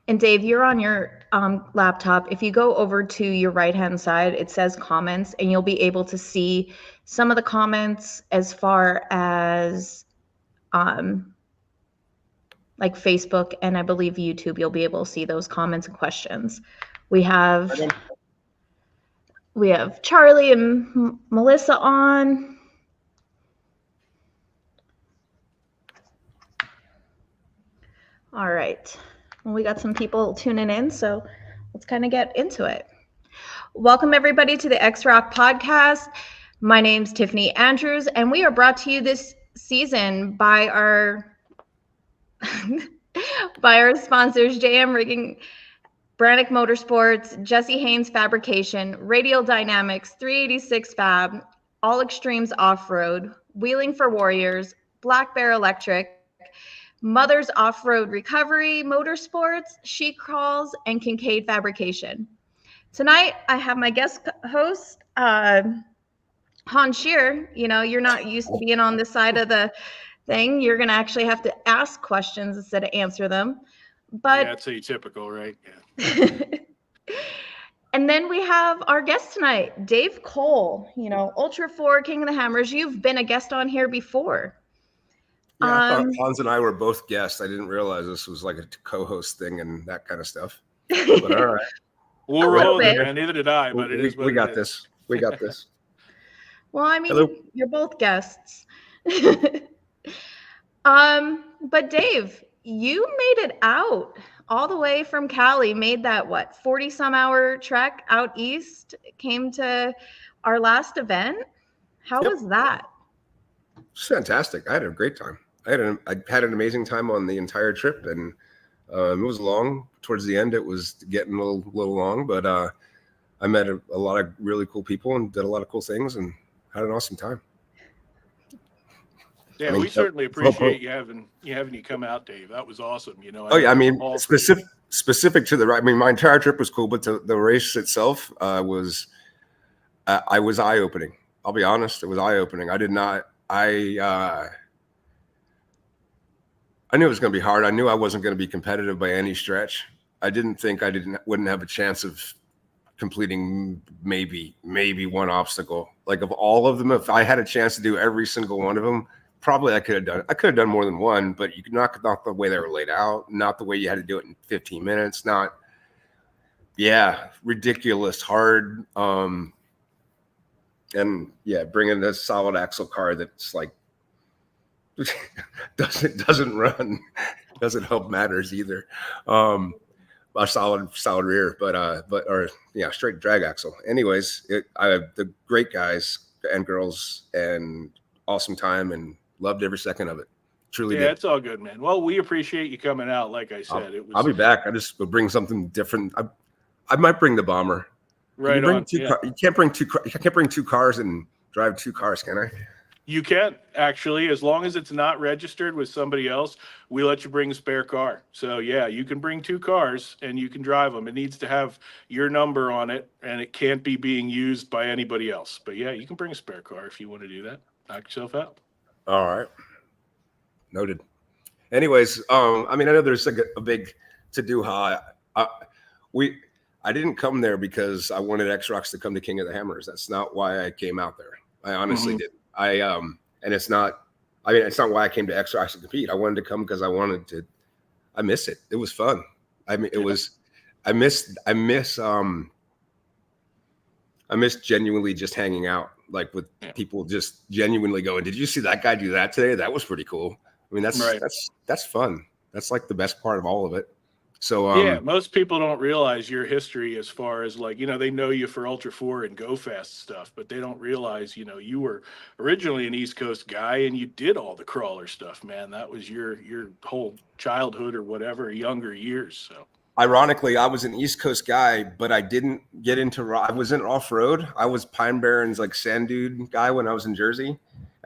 And Dave, you're on your laptop. If you go over to your right-hand side, it says comments, and you'll be able to see some of the comments as far as like Facebook and I believe YouTube. You'll be able to see those comments and questions. We have Charlie and Melissa on. All right. Well, we got some people tuning in, so let's kind of get into it. Welcome, everybody, to the X-Rock podcast. My name's Tiffany Andrews, and we are brought to you this season by our sponsors, JM Rigging, Brannick Motorsports, Jesse Haynes Fabrication, Radial Dynamics, 386 Fab, All Extremes Off-Road, Wheeling for Warriors, Black Bear Electric, Mother's Off-Road Recovery Motorsports, Chic Crawls, and Kincaid Fabrication. Tonight, I have my guest host, Hans Shear. You know, you're not used to being on this side of the thing. You're going to actually have to ask questions instead of answer them. But yeah, that's atypical, right? Yeah. And then we have our guest tonight, Dave Cole, you know, Ultra 4, King of the Hammers. You've been a guest on here before. Yeah, I thought Hans and I were both guests. I didn't realize this was like a co-host thing and that kind of stuff. But all right. We'll roll it, man. Neither did I, but we got this. We got this. Well, I mean, You're both guests. But Dave, you made it out all the way from Cali, made that, 40-some-hour trek out east, came to our last event. How was that? It's fantastic. I had a great time. I had an amazing time on the entire trip, and it was long. Towards the end, it was getting a little long, but I met a lot of really cool people and did a lot of cool things and had an awesome time. Yeah, we certainly appreciate you having you come out, Dave. That was awesome. You know. I mean, specific to the. I mean, my entire trip was cool, but the race itself was eye opening. I'll be honest, it was eye opening. I knew it was going to be hard. I knew I wasn't going to be competitive by any stretch. I didn't think wouldn't have a chance of completing maybe one obstacle. Like of all of them, if I had a chance to do every single one of them, probably I could have done more than one, but you could not the way they were laid out, not the way you had to do it in 15 minutes, ridiculous hard. And yeah, bringing this solid axle car that's like doesn't run, doesn't help matters either. A solid rear, but straight drag axle. Anyways, the great guys and girls and awesome time and loved every second of it. Truly did. It's all good, man. Well, we appreciate you coming out. Like I said, I'll be back. I just will bring something different. I might bring the Bomber. Right on. You can't bring two cars and drive two cars, can I? You can, actually, as long as it's not registered with somebody else, we let you bring a spare car. So yeah, you can bring two cars and you can drive them. It needs to have your number on it and it can't be being used by anybody else. But yeah, you can bring a spare car if you want to do that. Knock yourself out. All right. Noted. Anyways, I mean, I know there's like a big to-do. I didn't come there because I wanted X-Rocks to come to King of the Hammers. That's not why I came out there. I honestly didn't. And it's not why I came to X-Rocks to compete. I wanted to come because I miss it. It was fun. I mean, I miss genuinely just hanging out, like with people just genuinely going, did you see that guy do that today? That was pretty cool. I mean, that's fun. That's like the best part of all of it. So most people don't realize your history as far as like, they know you for Ultra 4 and Go Fast stuff, but they don't realize, you were originally an East Coast guy and you did all the crawler stuff, man. That was your whole childhood or whatever, younger years. So ironically, I was an East Coast guy, but I didn't get into, I was in off-road. I was Pine Barrens, like sand dune guy when I was in Jersey.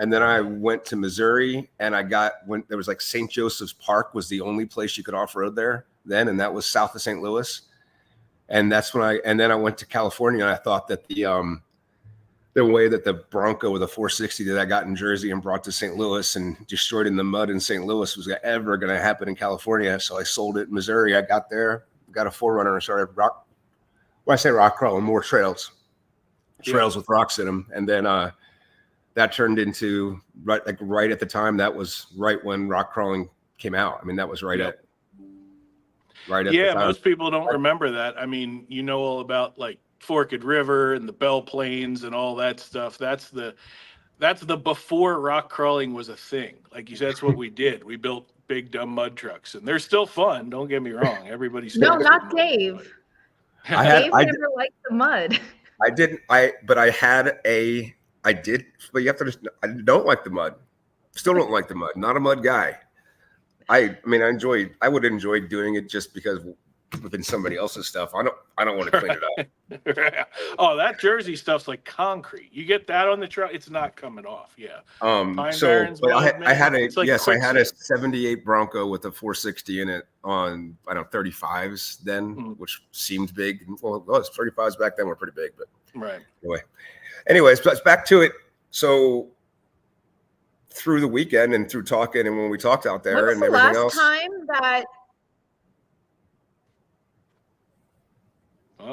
And then I went to Missouri, and when there was like St. Joseph's Park was the only place you could off road there then, and that was south of St. Louis. And that's when then I went to California, and I thought that the way that the Bronco with a 460 that I got in Jersey and brought to St. Louis and destroyed in the mud in St. Louis was ever going to happen in California. So I sold it in Missouri. I got there, got a 4Runner, and started when I say rock crawling, more trails with rocks in them. And then that turned into right at the time. That was right when rock crawling came out. I mean, that was right at the time. Most people don't remember that. I mean, all about like Forked River and the Belle Plains and all that stuff. That's the before rock crawling was a thing. Like you said, that's what we did. We built big dumb mud trucks, and they're still fun. Don't get me wrong. Everybody's no, not Dave. Dave never liked the mud. I didn't. But you have to. I don't like the mud. Still don't like the mud. Not a mud guy. I mean, I would enjoy doing it just because within somebody else's stuff. I don't want to clean it up. Oh, that Jersey stuff's like concrete. You get that on the truck, it's not coming off. Yeah. I had a 78 Bronco with a 460 in it on 35s then, which seemed big. Well, 35s back then were pretty big, but right. Anyways, but back to it. So through the weekend and through talking and when we talked out there and everything else.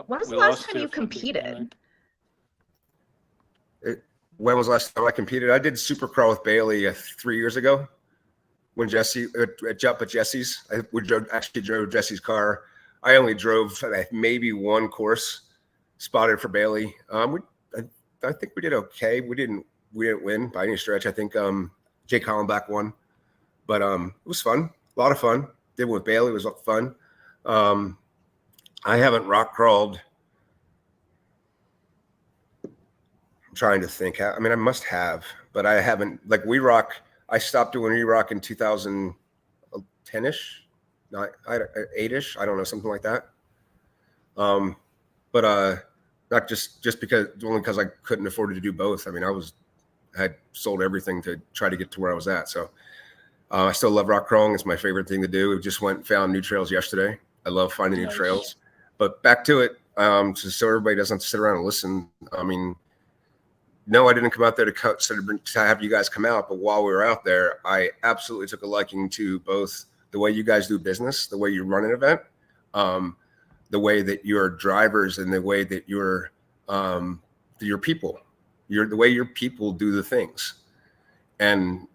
When was the last time you competed? When was the last time I competed? I did Supercrawl with Bailey 3 years ago when Jesse at Jesse's. We drove Jesse's car. I only drove maybe one course spotted for Bailey. I think we did okay. We didn't win by any stretch. I think Jake Hollenbach won, but it was fun. A lot of fun. Did with Bailey. It was fun. I haven't rock crawled. I'm trying to think. I mean, I must have, but I haven't. Like I stopped doing re-rock in 2010-ish, 8-ish. I don't know, something like that. But not just because I couldn't afford to do both. I mean, I had sold everything to try to get to where I was at. So I still love rock crawling. It's my favorite thing to do. We just went and found new trails yesterday. I love finding new trails. But back to it, so everybody doesn't sit around and listen. I mean, no, I didn't come out there to have you guys come out. But while we were out there, I absolutely took a liking to both the way you guys do business, the way you run an event, the way that your drivers and the way that your people, the way your people do the things. And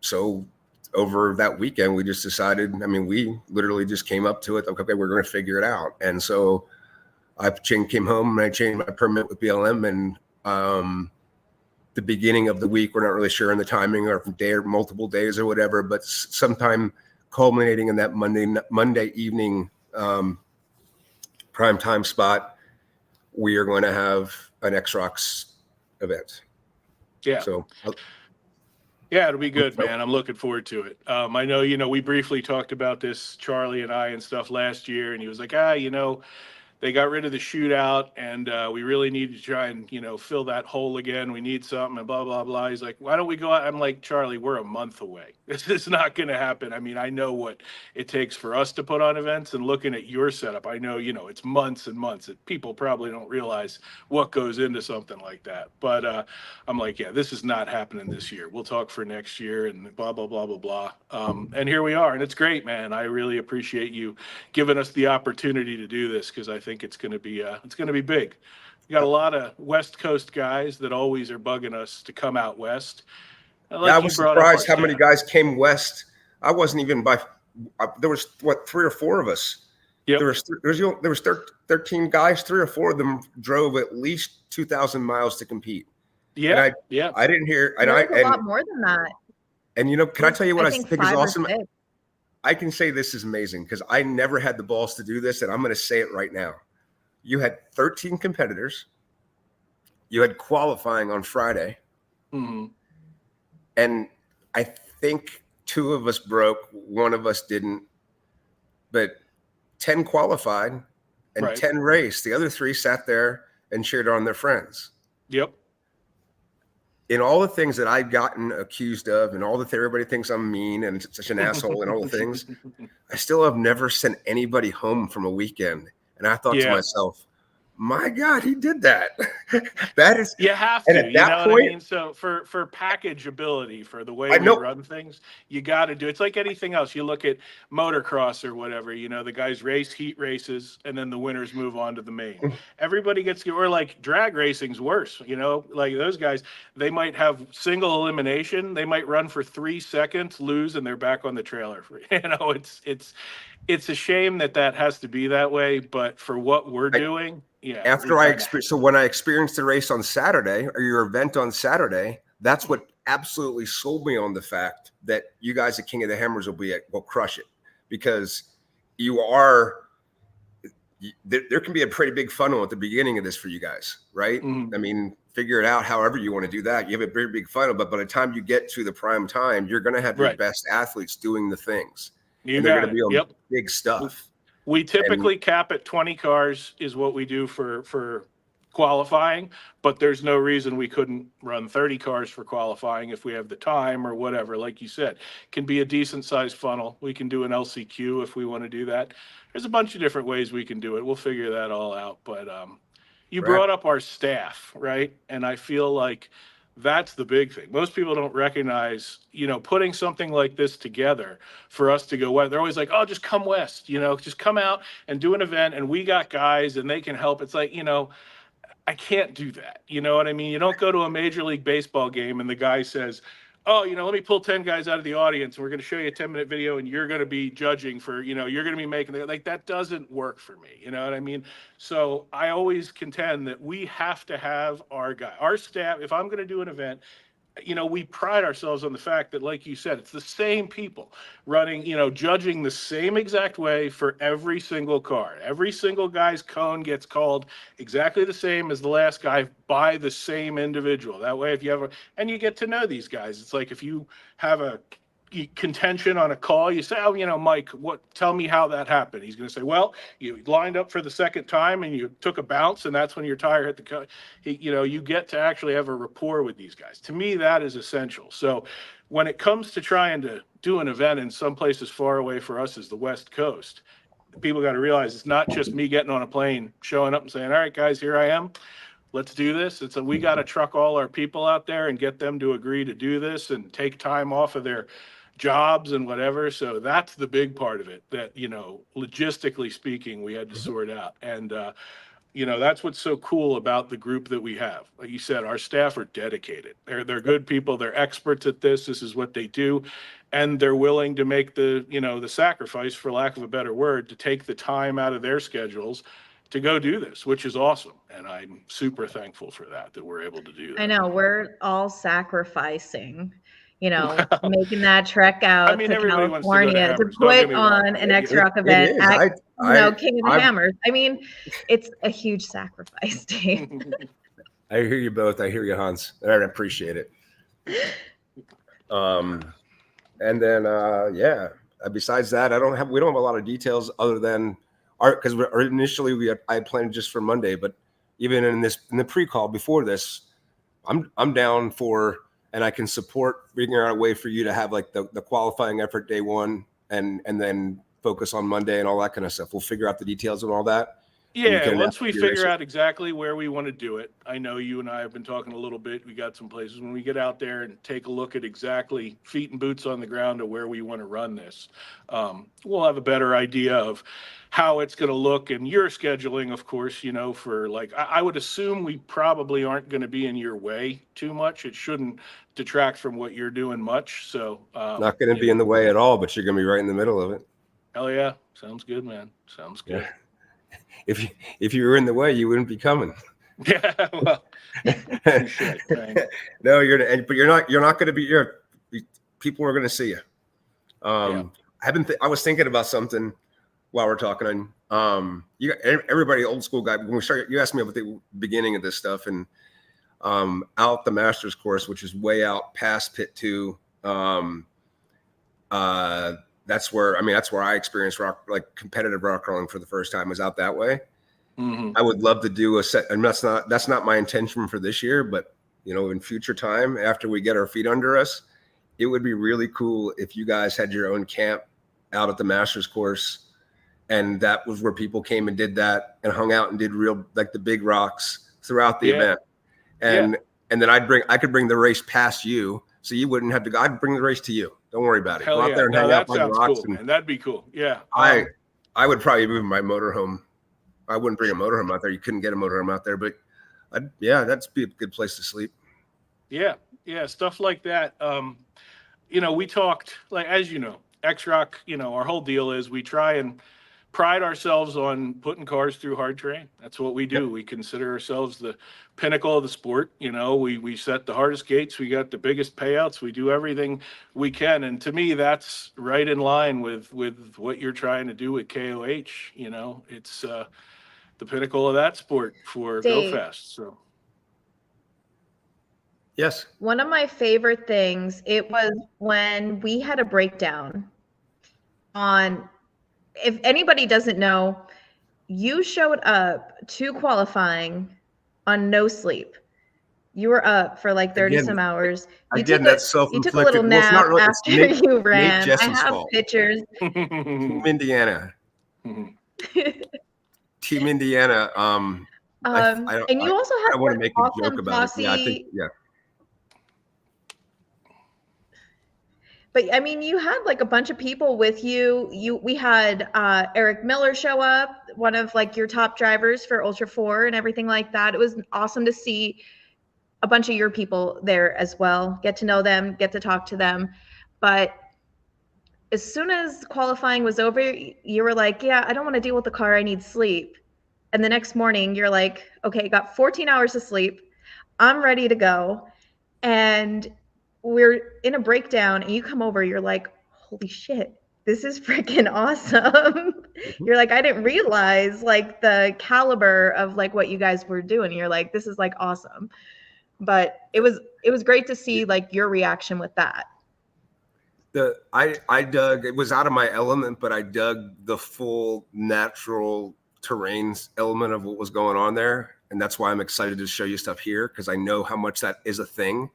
so over that weekend, we just decided, I mean, we literally just came up to it. Okay, we're going to figure it out. And so I came home and I changed my permit with BLM. And the beginning of the week, we're not really sure on the timing or day or multiple days or whatever, but sometime culminating in that Monday evening prime time spot, we are going to have an X-Rocks event. Yeah. So yeah, it'll be good, man. I'm looking forward to it. I know, we briefly talked about this, Charlie and I and stuff last year, and he was like, they got rid of the shootout and we really need to try and, fill that hole again. We need something and blah, blah, blah. He's like, why don't we go out? I'm like, Charlie, we're a month away. This is not going to happen. I mean, I know what it takes for us to put on events, and looking at your setup, I know, it's months and months. People probably don't realize what goes into something like that. But I'm like, yeah, this is not happening this year. We'll talk for next year and blah, blah, blah, blah, blah. And here we are. And it's great, man. I really appreciate you giving us the opportunity to do this, because I think it's going to be big. We got a lot of West Coast guys that always are bugging us to come out west. I was surprised how many guys came west. I wasn't even there was 3 or 4 of us. Yep. There was 13 guys. 3 or 4 of them drove at least 2,000 miles to compete. Yeah. I didn't hear. And a lot more than that. And can I tell you what I think is awesome? 6. I can say this is amazing because I never had the balls to do this, and I'm going to say it right now. You had 13 competitors. You had qualifying on Friday. Mm-hmm. And I think 2 of us broke, 1 of us didn't. But 10 qualified and 10 raced. The other 3 sat there and cheered on their friends. Yep. in all the things that I've gotten accused of, and all the everybody thinks I'm mean and such an asshole, and all the things, I still have never sent anybody home from a weekend. And I thought to myself, my God, he did that. That is, you have and to, at you that know point, what I mean? So for packageability, for the way we run things, you got to do. It's like anything else. You look at motocross or whatever, you know, the guys race heat races and then the winners move on to the main. Everybody gets, or like drag racing's worse, you know, like those guys, they might have single elimination. They might run for 3 seconds, lose, and they're back on the trailer. You know, it's a shame that has to be that way, but for what we're doing, yeah. After when I experienced the race on Saturday, or your event on Saturday, that's what absolutely sold me on the fact that you guys at King of the Hammers will crush it, because there can be a pretty big funnel at the beginning of this for you guys, right? Mm-hmm. I mean, figure it out however you want to do that. You have a very big funnel, but by the time you get to the prime time, you're going to have your best athletes doing the things. They're going to be on big stuff. We typically cap at 20 cars is what we do for qualifying, but there's no reason we couldn't run 30 cars for qualifying if we have the time or whatever. Like you said, can be a decent sized funnel. We can do an LCQ if we want to do that. There's a bunch of different ways we can do it. We'll figure that all out. But you brought up our staff, right? And I feel like that's the big thing. Most people don't recognize, you know, putting something like this together for us to go west. They're always like, oh, just come west, you know, just come out and do an event and we got guys and they can help. It's like, you know, I can't do that. You know what I mean? You don't go to a Major League Baseball game and the guy says, oh, you know, let me pull 10 guys out of the audience and we're going to show you a 10-minute video and you're going to be judging for, you know, you're going to be making it. Like, that doesn't work for me. You know what I mean? So I always contend that we have to have our staff. If I'm going to do an event, you know, we pride ourselves on the fact that, like you said, it's the same people running, you know, judging the same exact way for every single car. Every single guy's cone gets called exactly the same as the last guy by the same individual. That way, if you have and you get to know these guys. It's like if you have a contention on a call, you say, oh, you know, Mike, tell me how that happened. He's going to say, well, you lined up for the second time and you took a bounce and that's when your tire hit the you know, you get to actually have a rapport with these guys. To me, that is essential. So when it comes to trying to do an event in some place as far away for us as the West Coast, people got to realize it's not just me getting on a plane, showing up and saying, all right, guys, here I am. Let's do this. We got to truck all our people out there and get them to agree to do this and take time off of their jobs and whatever. So that's the big part of it that, you know, logistically speaking, we had to sort out. And, you know, that's what's so cool about the group that we have. Like you said, our staff are dedicated. They're good people. They're experts at this. This is what they do. And they're willing to make the sacrifice, for lack of a better word, to take the time out of their schedules to go do this, which is awesome. And I'm super thankful for that we're able to do that. I know we're all sacrificing, you know, making that trek out to California to put on an X-Rock event at King of the Hammers. I mean, it's a huge sacrifice, Dave. I hear you both. I hear you, Hans. I appreciate it. And then, besides that, we don't have a lot of details other than because initially I had planned just for Monday, but even in the pre-call before this, I'm down for. And I can support figuring out a way for you to have like the qualifying effort day one and then focus on Monday and all that kind of stuff. We'll figure out the details and all that. Yeah, once we figure out exactly where we want to do it. I know you and I have been talking a little bit. We got some places when we get out there and take a look at exactly feet and boots on the ground to where we want to run this. We'll have a better idea of how it's going to look, and your scheduling, of course, you know, for like, I would assume we probably aren't going to be in your way too much. It shouldn't detract from what you're doing much. So not going to be in the way at all, but you're going to be right in the middle of it. Hell yeah. Sounds good, man. Sounds good. Yeah. If you were in the way, you wouldn't be coming. Yeah, well, shit, no, you're not going to be here. People are going to see you. I was thinking about something while we're talking. You got everybody, old school guy. When we started, you asked me about the beginning of this stuff, and out the master's course, which is way out past Pit 2. That's where I experienced competitive rock crawling for the first time, was out that way. Mm-hmm. I would love to do a set, and that's not my intention for this year, but you know, in future time, after we get our feet under us, it would be really cool if you guys had your own camp out at the Masters course. And that was where people came and did that and hung out and did real, like the big rocks throughout the event. And then I could bring the race past you, so you wouldn't have to go. I'd bring the race to you. Don't worry about it. Hell Go out yeah. there and No, hang that out by the sounds rocks. cool, man. That'd be cool. Yeah. I would probably move my motorhome. I wouldn't bring a motorhome out there. You couldn't get a motorhome out there, but that'd be a good place to sleep. Yeah. Stuff like that. You know, we talked, like, as you know, X-Rock, you know, our whole deal is we try and pride ourselves on putting cars through hard terrain. That's what we do. Yep. We consider ourselves the pinnacle of the sport. You know, we set the hardest gates. We got the biggest payouts. We do everything we can. And to me, that's right in line with what you're trying to do with KOH. You know, it's the pinnacle of that sport for Dave. Go Fast. So. Yes. One of my favorite things, it was when we had a breakdown on, if anybody doesn't know, you showed up to qualifying on no sleep. You were up for like 30 some hours. You took a little nap after you ran. I have pictures. Team Indiana. Team Indiana. And you also had I want to make a awesome joke about posse. it. Yeah, I think, yeah. But I mean, you had like a bunch of people with you. We had Eric Miller show up, one of like your top drivers for Ultra 4 and everything like that. It was awesome to see a bunch of your people there as well. Get to know them, get to talk to them. But as soon as qualifying was over, you were like, yeah, I don't want to deal with the car. I need sleep. And the next morning you're like, okay, got 14 hours of sleep. I'm ready to go. And we're in a breakdown and you come over, you're like, holy shit, this is freaking awesome. You're like, I didn't realize like the caliber of like what you guys were doing. You're like, this is like awesome. But it was great to see like your reaction with that. I dug, it was out of my element, but I dug the full natural terrains element of what was going on there. And that's why I'm excited to show you stuff here, because I know how much that is a thing.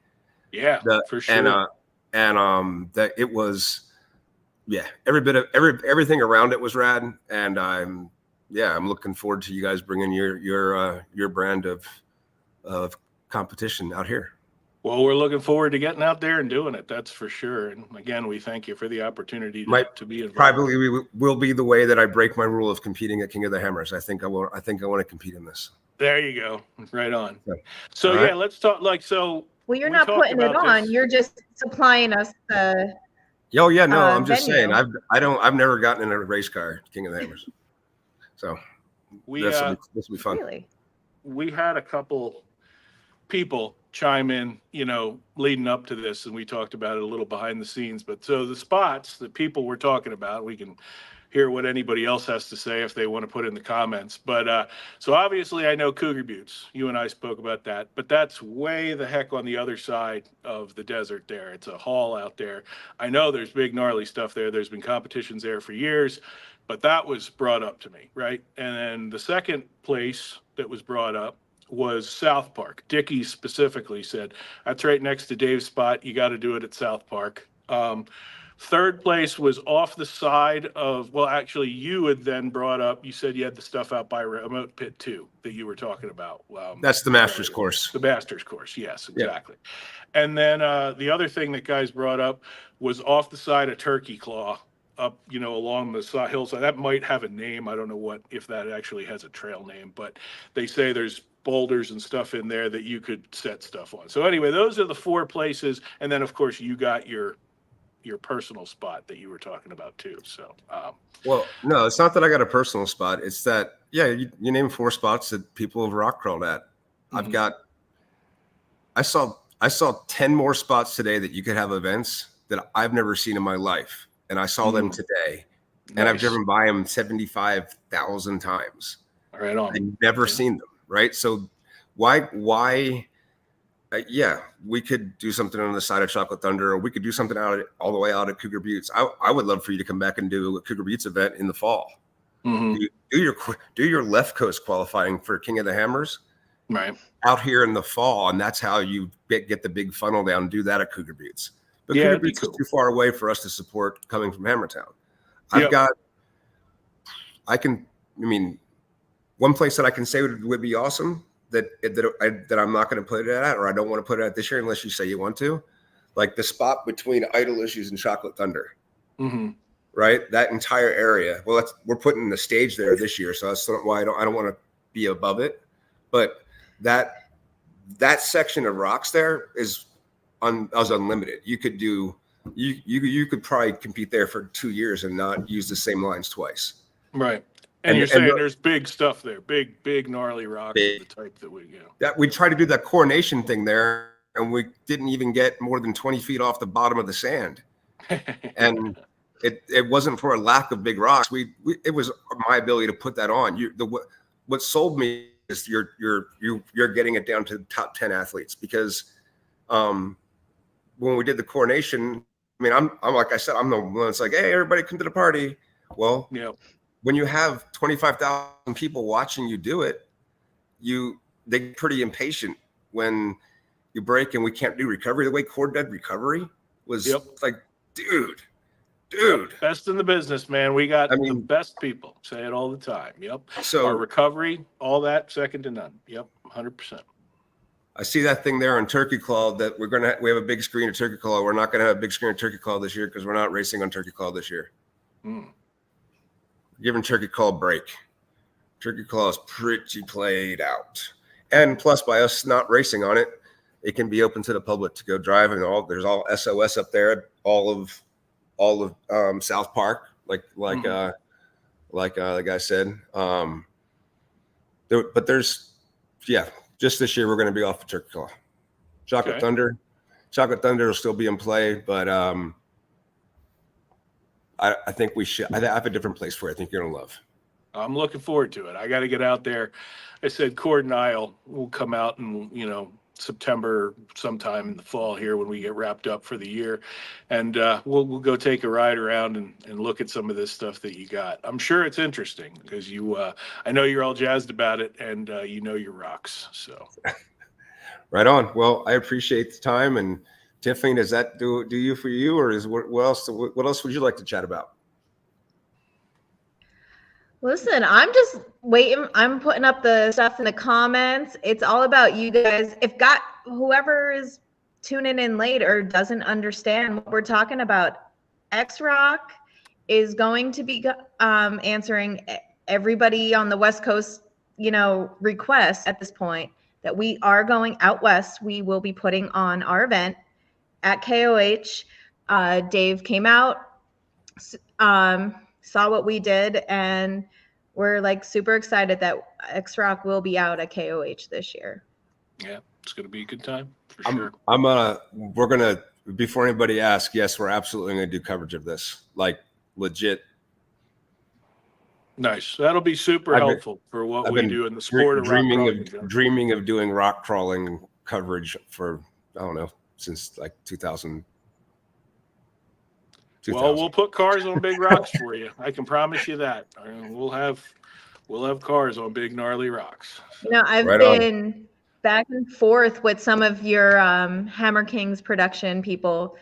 Yeah, for sure. And that it was, every bit of everything around it was rad. And I'm looking forward to you guys bringing your brand of competition out here. Well, we're looking forward to getting out there and doing it. That's for sure. And again, we thank you for the opportunity to be involved. Probably will be the way that I break my rule of competing at King of the Hammers. I think I want to compete in this. There you go. Right on. Okay. So right. Let's talk Well, you're not putting it on. You're just supplying us the. Oh yeah, no, I'm just venue. saying. I've never gotten in a race car, King of the Hammers. So this will be fun. Really? We had a couple people chime in, leading up to this, and we talked about it a little behind the scenes. But so the spots that people were talking about, we can hear what anybody else has to say if they want to put in the comments. But so obviously I know Cougar Buttes. You and I spoke about that, but that's way the heck on the other side of the desert there. It's a haul out there. I know there's big gnarly stuff there. There's been competitions there for years, but that was brought up to me, right? And then the second place that was brought up was South Park. Dickie specifically said, that's right next to Dave's spot. You got to do it at South Park. Third place was off the side of, well, actually, you had then brought up, you said you had the stuff out by Remote Pit 2 that you were talking about. That's the Masters course. The Masters course, yes, exactly. Yeah. And then the other thing that guys brought up was off the side of Turkey Claw, up, along the hillside. That might have a name. I don't know if that actually has a trail name, but they say there's boulders and stuff in there that you could set stuff on. So anyway, those are the four places. And then, of course, you got your personal spot that you were talking about too. So, well, no, it's not that I got a personal spot. It's that, you name 4 spots that people have rock crawled at. Mm-hmm. I saw 10 more spots today that you could have events that I've never seen in my life. And I saw them today. Nice. And I've driven by them 75,000 times. Right on. I've never seen them. Right. So why, we could do something on the side of Chocolate Thunder, or we could do something all the way out at Cougar Buttes. I would love for you to come back and do a Cougar Buttes event in the fall. Mm-hmm. Do your left coast qualifying for King of the Hammers, Right. out here in the fall, and that's how you get the big funnel down and do that at Cougar Buttes. But Yeah, Cougar it'd be Buttes cool. is too far away for us to support coming from Hammertown. Yep. One place that I can say would be awesome that I'm not going to put it at, or I don't want to put it at this year unless you say you want to, like the spot between Idle Issues and Chocolate Thunder, right? That entire area. Well, we're putting the stage there this year, so that's why I don't want to be above it. But that section of rocks there is unlimited. You could do you could probably compete there for 2 years and not use the same lines twice. Right. And you're saying there's big stuff there, big gnarly rocks of the type that we tried to do that coronation thing there, and we didn't even get more than 20 feet off the bottom of the sand. And it wasn't for a lack of big rocks. It was my ability to put that on. What sold me is you're getting it down to the top 10 athletes, because when we did the coronation, I mean, I'm like I said, I'm the one that's like, hey, everybody come to the party. Well, when you have 25,000 people watching you do it, they get pretty impatient when you break and we can't do recovery. The way Cord did recovery was like, dude. Best in the business, man. We got the best people. Say it all the time. Yep. So our recovery, all that, second to none. Yep, 100%. I see that thing there on Turkey Claw that we have a big screen of Turkey Claw. We're not going to have a big screen of Turkey Claw this year because we're not racing on Turkey Claw this year. Giving Turkey Claw a break. Turkey Claw is pretty played out, and plus by us not racing on it, it can be open to the public to go drive, and there's all SOS up there, all of South Park, like the guy said. But there's just this year we're going to be off of Turkey Claw. Chocolate Thunder will still be in play, but I think we should. I have a different place for it. I think you're gonna love. I'm looking forward to it. I got to get out there. I said Cord and I'll come out in September sometime in the fall here when we get wrapped up for the year, and we'll go take a ride around and look at some of this stuff that you got. I'm sure it's interesting because I know you're all jazzed about it, and your rocks. So right on. Well, I appreciate the time. And Tiffany, does that do you for you, or what else would you like to chat about? Listen, I'm just waiting. I'm putting up the stuff in the comments. It's all about you guys. Whoever is tuning in late or doesn't understand what we're talking about, X-Rock is going to be answering everybody on the West Coast, requests at this point that we are going out west. We will be putting on our event at KOH. Dave came out, saw what we did, and we're like super excited that X-Rock will be out at KOH this year. Yeah, it's going to be a good time for sure. We're going to, before anybody asks, yes, we're absolutely going to do coverage of this, like legit. Nice. That'll be super helpful for what we do in the sport of dreaming of doing rock crawling coverage for, I don't know, since like 2000. Well, we'll put cars on big rocks for you. I can promise you that. We'll have cars on big gnarly rocks. I've been back and forth with some of your Hammer Kings production people.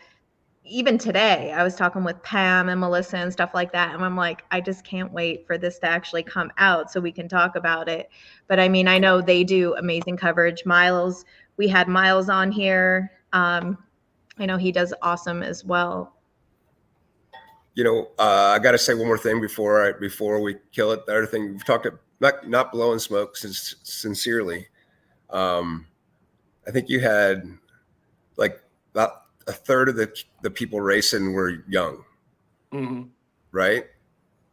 Even today, I was talking with Pam and Melissa and stuff like that, and I'm like, I just can't wait for this to actually come out so we can talk about it. But I mean, I know they do amazing coverage. Miles, we had Miles on here. I know he does awesome as well. I got to say one more thing before we kill it. The other thing we've talked about, not blowing smoke sincerely. I think you had like about a third of the people racing were young, right?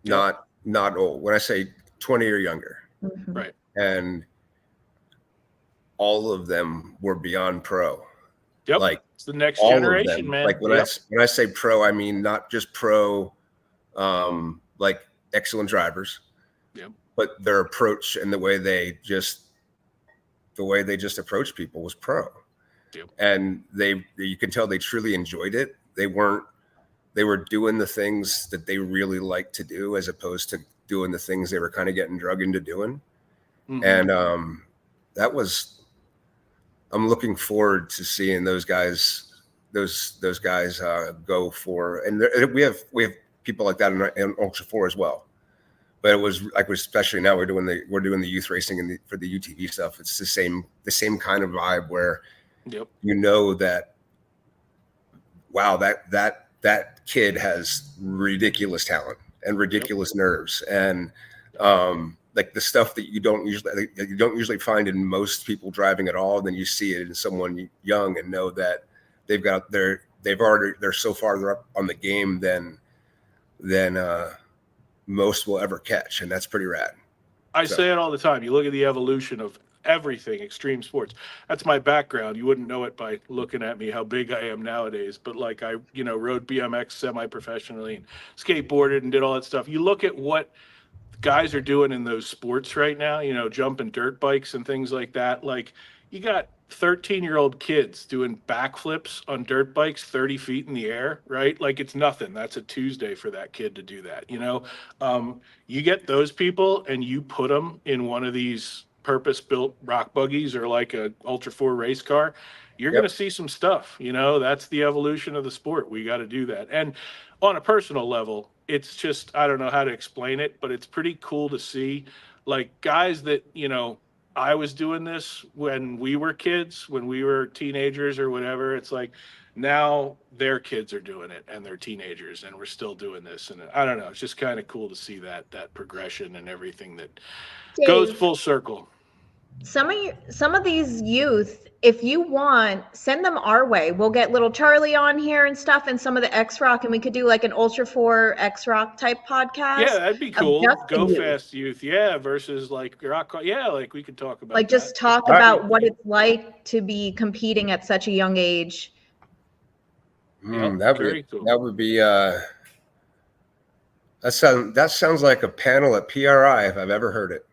Yeah. Not old. When I say 20 or younger, right? And all of them were beyond pro. Yep. Like it's the next generation, man. Like when I say pro, I mean not just pro, like excellent drivers. Yep. But their approach and the way they just approach people was pro. Yep. And you can tell they truly enjoyed it. They were doing the things that they really liked to do, as opposed to doing the things they were kind of getting drug into doing. And I'm looking forward to seeing those guys go for, and we have people like that in Ultra 4 as well. But it was like, especially now we're doing the youth racing for the UTV stuff. It's the same kind of vibe where, Yep. you know that, wow, that kid has ridiculous talent and ridiculous nerves, and like the stuff that you don't usually find in most people driving at all. And then you see it in someone young and know that they're so farther up on the game than most will ever catch, and that's pretty rad. I say it all the time. You look at the evolution of everything extreme sports. That's my background. You wouldn't know it by looking at me how big I am nowadays, but like I rode BMX semi-professionally and skateboarded and did all that stuff. You look at what guys are doing in those sports right now, jumping dirt bikes and things like that. Like, you got 13-year-old kids doing backflips on dirt bikes 30 feet in the air, right? Like, it's nothing. That's a Tuesday for that kid to do that. You get those people and you put them in one of these purpose-built rock buggies or like a Ultra 4 race car, you're going to see some stuff. That's the evolution of the sport. We got to do that. And on a personal level, it's just, I don't know how to explain it, but it's pretty cool to see, like, guys that, I was doing this when we were kids, when we were teenagers or whatever. It's like, now their kids are doing it and they're teenagers and we're still doing this. And I don't know, it's just kind of cool to see that progression and everything that goes full circle. Some of these youth, if you want, send them our way. We'll get little Charlie on here and stuff, and some of the X Rock, and we could do like an Ultra 4 X Rock type podcast. Yeah, that'd be cool. Go Fast Youth, versus like Rock. Yeah, like we could talk about like just talk about what it's like to be competing at such a young age. That would be that sounds like a panel at PRI if I've ever heard it.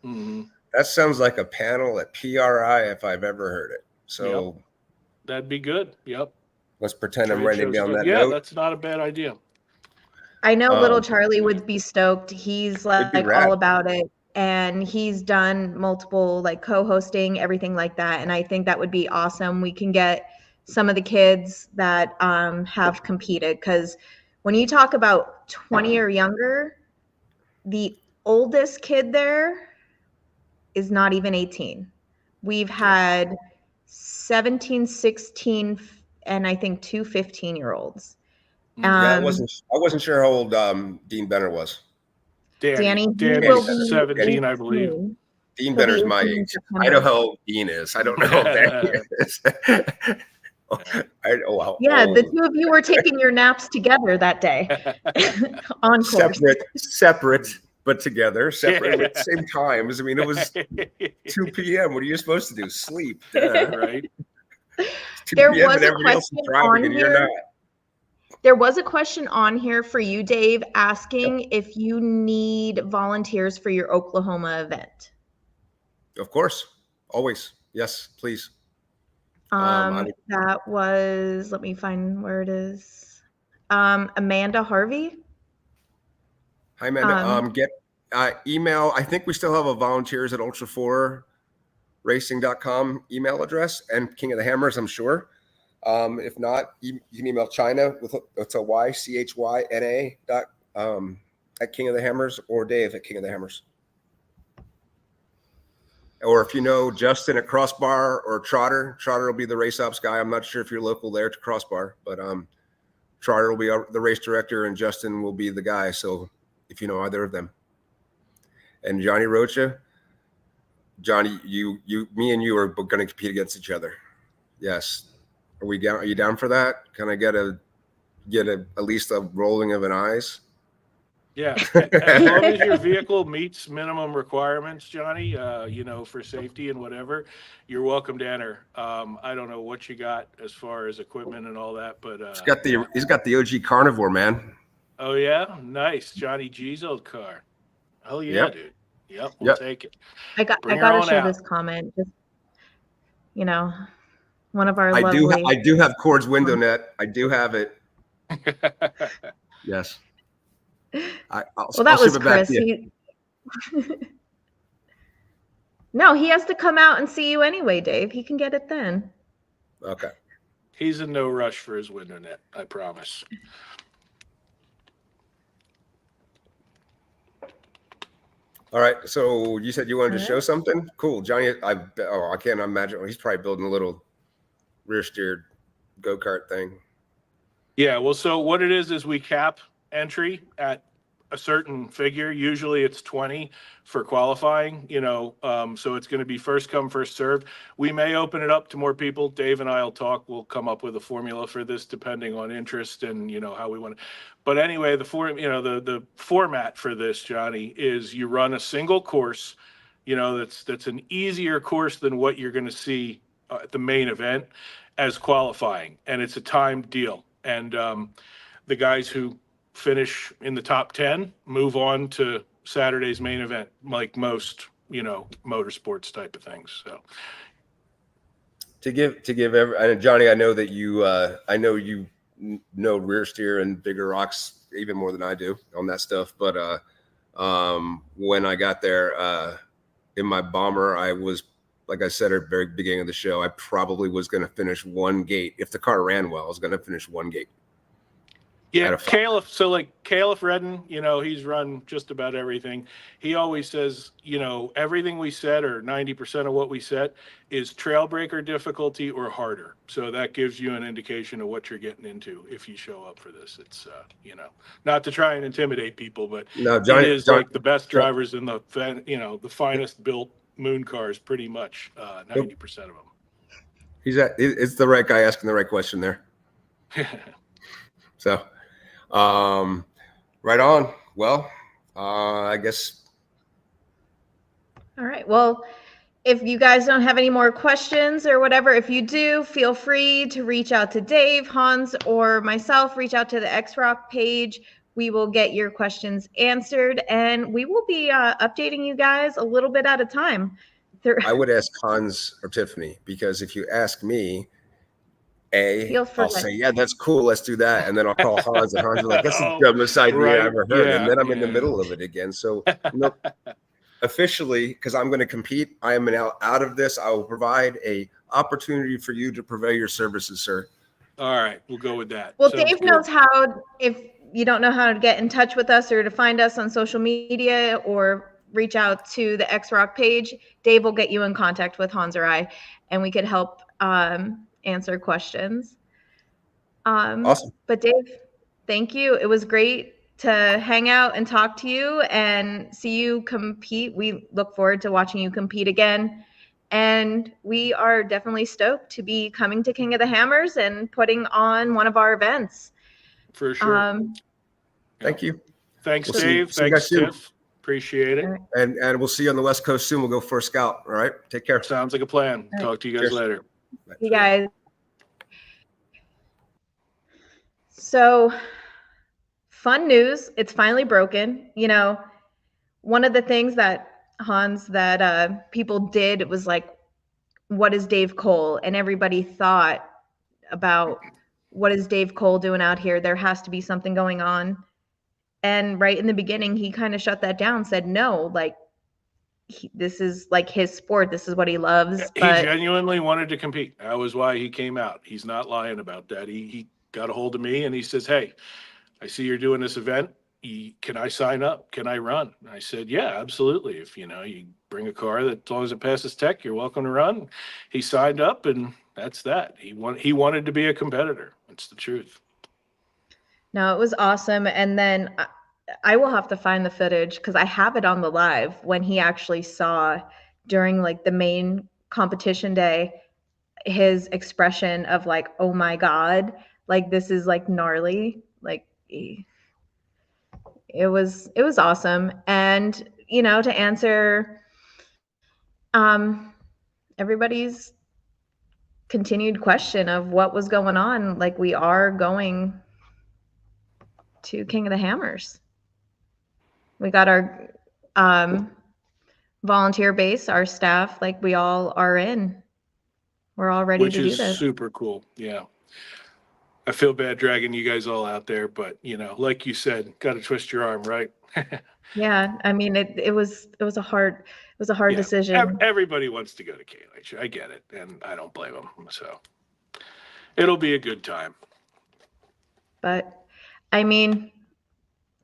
Mm-hmm. That sounds like a panel at PRI if I've ever heard it. So that'd be good. Yep. Let's pretend I'm writing down that note. note. That's not a bad idea. I know little Charlie would be stoked. He's like all about it. And he's done multiple like co-hosting, everything like that. And I think that would be awesome. We can get some of the kids that have competed, because when you talk about 20 or younger, the oldest kid there is not even 18. We've had 17, 16, and I think 2 15-year-olds. I wasn't sure how old Dean Benner was. Danny was 17, I believe. Dean Benner's my age. I know how old Dean is. I don't know how Danny is. The two of you were taking your naps together that day on course. Separate, but together, separate at the same times. I mean, it was 2 p.m. What are you supposed to do? Sleep, right? There was a question on here. There was a question on here for you, Dave, asking if you need volunteers for your Oklahoma event. Of course, always. Yes, please. That was, let me find where it is. Amanda Harvey. Hi, Amanda. Get email. I think we still have a volunteers at ultra4racing.com email address, and King of the Hammers, I'm sure. If not, you can email China with it's a CHYNA at King of the Hammers, or Dave at King of the Hammers. Or if you know Justin at Crossbar or Trotter will be the race ops guy. I'm not sure if you're local there to Crossbar, but Trotter will be the race director and Justin will be the guy. So if you know either of them. And Johnny Rocha, Johnny, me and you are going to compete against each other. Yes. Are you down for that? Can I get at least a rolling of an eyes? Yeah, as long as your vehicle meets minimum requirements, Johnny, for safety and whatever, you're welcome to enter. I don't know what you got as far as equipment and all that, but he's got the OG Carnivore, man. Oh yeah, nice, Johnny G's old car. Oh yeah, dude. Yep, we'll take it. I got to share this comment. Just one of our lovely. I do have Cord's window net. I do have it. Yes. That was Chris. No, he has to come out and see you anyway, Dave. He can get it then. Okay. He's in no rush for his window net, I promise. All right. So you said you wanted to All show right. something? Cool. Johnny, I can't imagine. He's probably building a little rear steered go-kart thing. Yeah, well, so what it is we cap entry at a certain figure. Usually it's 20 for qualifying, so it's going to be first come, first serve. We may open it up to more people. Dave and I will talk. We'll come up with a formula for this depending on interest and, how we want to. But anyway, the format for this, Johnny, is you run a single course, that's an easier course than what you're going to see at the main event as qualifying. And it's a timed deal. And the guys who finish in the top 10 move on to Saturday's main event, like most, motorsports type of things. So To give and Johnny, I know that you know rear steer and bigger rocks even more than I do on that stuff. But when I got there in my bomber, I was, like I said at the very beginning of the show, I probably was going to finish one gate. If the car ran well, I was going to finish one gate. yeah, Caleb. So like Caleb Redden, he's run just about everything. He always says, everything we said or 90% of what we said is trail breaker difficulty or harder. So that gives you an indication of what you're getting into if you show up for this. It's, not to try and intimidate people, but No, Johnny, it is like the best drivers in the finest built moon cars, pretty much 90% of them. It's the right guy asking the right question there. So, right on. Well, I guess. All right. Well, if you guys don't have any more questions or whatever, if you do, feel free to reach out to Dave, Hans, or myself. Reach out to the X-Rock page. We will get your questions answered, and we will be updating you guys a little bit at a time. I would ask Hans or Tiffany, because if you ask me, I'll say, yeah, that's cool, let's do that. And then I'll call Hans, and Hans will be like, that's the dumbest idea I ever heard. And then I'm in the middle of it again. So, officially, because I'm going to compete, I am now out of this. I will provide a opportunity for you to provide your services, sir. All right, we'll go with that. Well, Dave knows how, if you don't know how to get in touch with us or to find us on social media or reach out to the X-Rock page, Dave will get you in contact with Hans or I, and we could help answer questions. Awesome. But Dave, thank you. It was great to hang out and talk to you and see you compete. We look forward to watching you compete again. And we are definitely stoked to be coming to King of the Hammers and putting on one of our events. For sure. Thank you. Thanks, Dave. Thanks, Tiff. Appreciate it. And we'll see you on the West Coast soon. We'll go for a scout. All right. Take care. Sounds like a plan. Talk to you guys later. You guys. So, fun news. It's finally broken. One of the things that Hans, that people did, it was like, what is Dave Cole? And everybody thought about, what is Dave Cole doing out here? There has to be something going on. And right in the beginning, he kind of shut that down, said, no, like, this is like his sport. This is what he loves. He genuinely wanted to compete. That was why he came out. He's not lying about that. He got a hold of me and he says, hey, I see you're doing this event. Can I sign up? Can I run? And I said, yeah, absolutely. If you bring a car that, as long as it passes tech, you're welcome to run. He signed up, and that's that. He wanted to be a competitor. That's the truth. No, it was awesome. And then I will have to find the footage because I have it on the live when he actually saw during like the main competition day, his expression of like, oh my God, like this is like gnarly. Like it was awesome. And, to answer everybody's continued question of what was going on, like we are going to King of the Hammers. We got our volunteer base, our staff, like we all are in. We're all ready to do this. Which is super cool. Yeah. I feel bad dragging you guys all out there, but like you said, got to twist your arm, right? Yeah. I mean, it was a hard was a hard Yeah, decision. everybody wants to go to KLH. I get it, and I don't blame them. So it'll be a good time. But I mean,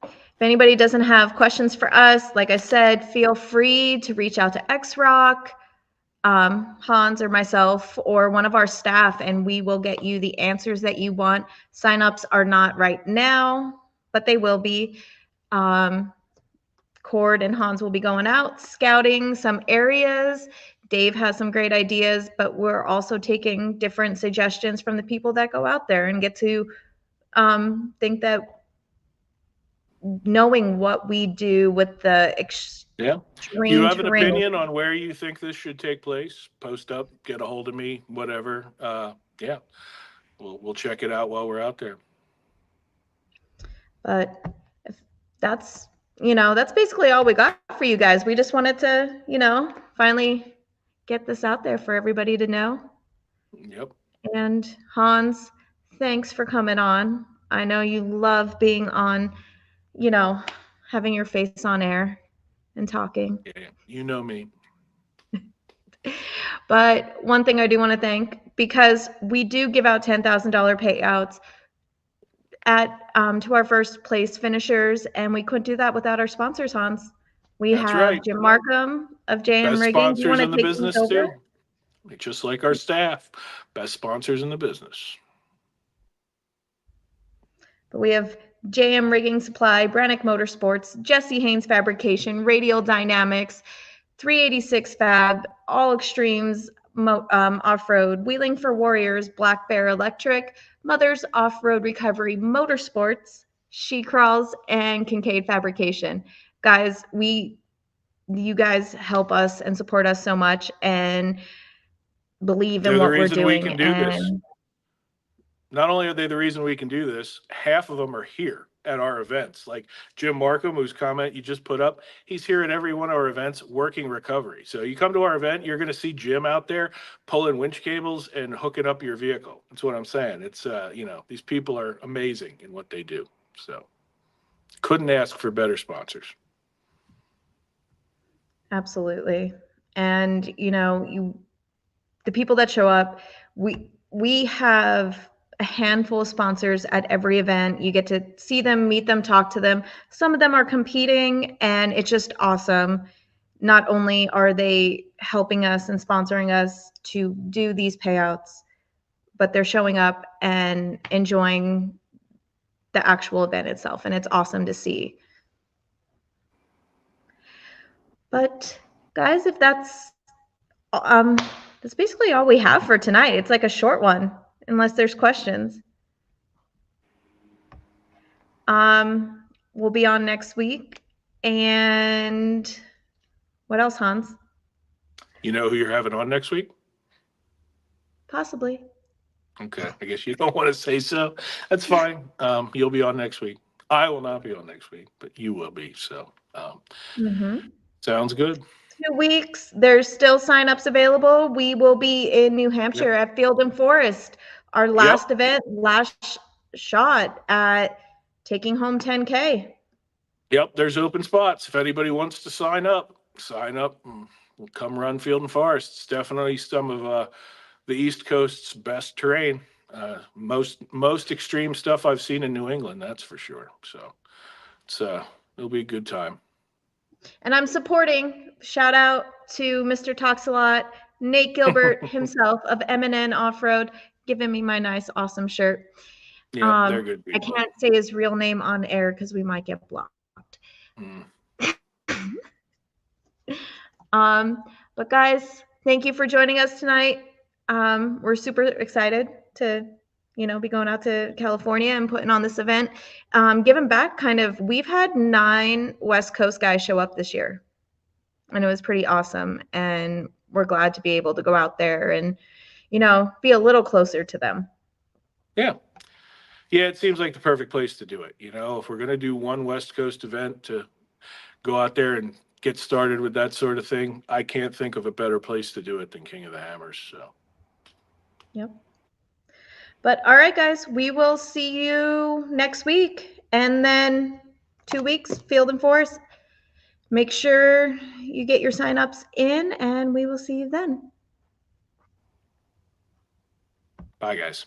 if anybody doesn't have questions for us, like I said, feel free to reach out to X-Rock, Hans or myself or one of our staff, and we will get you the answers that you want. Signups are not right now, but they will be. Cord and Hans will be going out, scouting some areas. Dave has some great ideas, but we're also taking different suggestions from the people that go out there and get to think that knowing what we do with the Yeah. extreme You have an terrain. opinion on where you think this should take place? Post up, get a hold of me, whatever. Yeah, we'll check it out while we're out there. But if that's, that's basically all we got for you guys. We just wanted to, finally get this out there for everybody to know. Yep. And Hans, thanks for coming on. I know you love being on, having your face on air and talking. Yeah, you know me. But one thing I do want to thank, because we do give out $10,000 payouts to our first place finishers, and we couldn't do that without our sponsors, Hans. We That's have right. Jim Markham of JM Best Rigging. Do you want sponsors to in the take business things over? too. Just like our staff, best sponsors in the business. But we have JM Rigging Supply, Brannick Motorsports, Jesse Haynes Fabrication, Radial Dynamics, 386 Fab, All Extremes Off-Road, Wheeling for Warriors, Black Bear Electric, Mother's Off-Road Recovery Motorsports, She Crawls, and Kincaid Fabrication. Guys, you guys help us and support us so much and believe in what we're doing. We can do this. Not only are they the reason we can do this, half of them are here at our events. Like Jim Markham, whose comment you just put up, he's here at every one of our events working recovery. So you come to our event, you're going to see Jim out there pulling winch cables and hooking up your vehicle. That's what I'm saying. It's, these people are amazing in what they do. So couldn't ask for better sponsors. Absolutely. And, the people that show up, we have a handful of sponsors at every event. You get to see them, meet them, talk to them. Some of them are competing, and it's just awesome. Not only are they helping us and sponsoring us to do these payouts, but they're showing up and enjoying the actual event itself, and it's awesome to see. But guys, if that's basically all we have for tonight. It's like a short one, unless there's questions. We'll be on next week. And what else, Hans? You know who you're having on next week? Possibly. Okay, I guess you don't want to say so. That's fine. You'll be on next week. I will not be on next week, but you will be. So sounds good. 2 weeks. There's still signups available. We will be in New Hampshire at Field and Forest. Our last event, last shot at taking home 10K. Yep, there's open spots. If anybody wants to sign up. We'll come run Field and Forest. It's definitely some of the East Coast's best terrain. Most extreme stuff I've seen in New England, that's for sure. So it'll be a good time. And I'm supporting, shout out to Mr. Talks-A-Lot, Nate Gilbert himself of M&N Off-Road, giving me my nice, awesome shirt. Yeah, they're good people. I can't say his real name on air because we might get blocked. But guys, thank you for joining us tonight. We're super excited to be going out to California and putting on this event. Giving back, we've had 9 West Coast guys show up this year, and it was pretty awesome. And we're glad to be able to go out there and, be a little closer to them. Yeah. Yeah, it seems like the perfect place to do it. If we're going to do one West Coast event to go out there and get started with that sort of thing, I can't think of a better place to do it than King of the Hammers. So. Yep. But all right, guys, we will see you next week. And then 2 weeks, Field and Forest. Make sure you get your signups in, and we will see you then. Bye, guys.